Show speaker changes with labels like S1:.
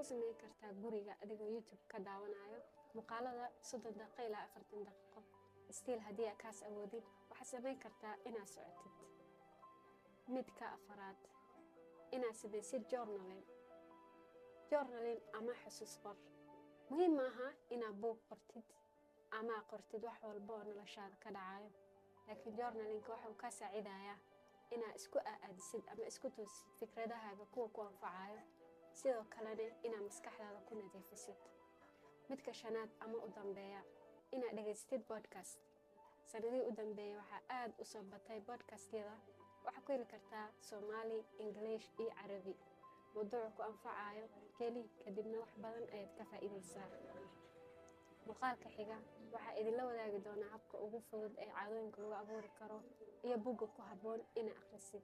S1: ku samayn kartaa guriga adigoo YouTube ka daawanayo muuqaalada 30 daqiiqo ilaa 40 daqiiqo. Still haddii aad kaas awoodid, waxaad samayn kartaa inaad socotid. Midka afaraad, inaad samaysid journaling. Journaling ama xusuus qor. Muhiim maaha inaad buug qortid ama qortid wax walba oo noloshaada ka dhacayo. Laakiin journaling wuxuu ka saacidayaa inaad isku aadisid ama isku toosid fikradahaaga kuwa ku anfacayo. Sidoo kalena inaad maskaxdaada ku nadiifisid. Midka shanaad ama u dambeeya, inaad dhageystid podcast. Sanadii u dambeeyay waxaa aad u soo batay podcast-yada. Waxaad ku heli kartaa Soomaali, English iyo Carabi. Mowduuc ku anfacayo keli kadibna wax badan ayaad ka faa'iideysaa. Muuqaalka xiga waxaa idinla wadaagi doonaa habka ugu fudud ee caadooyinka lagu abuuri karo iyo buugga ku habboon inaad akhrisid.